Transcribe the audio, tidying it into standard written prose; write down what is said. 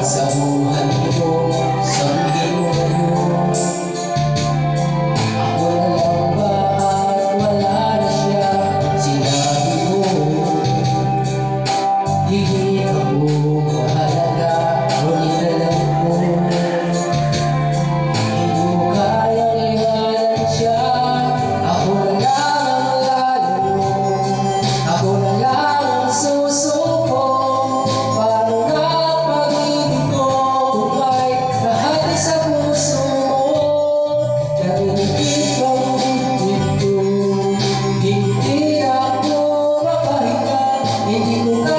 Sa buhay ko, sabihin mo ngayon, ako na lang ba at wala na siya? Sinabi mo, hindi ako mahalaga, ngunit alam mo, hindi mo kayang iwanan siya. Ako na lang ang lalayo, ako na lang ang susuko. Hindi ako makahinga, hindi ko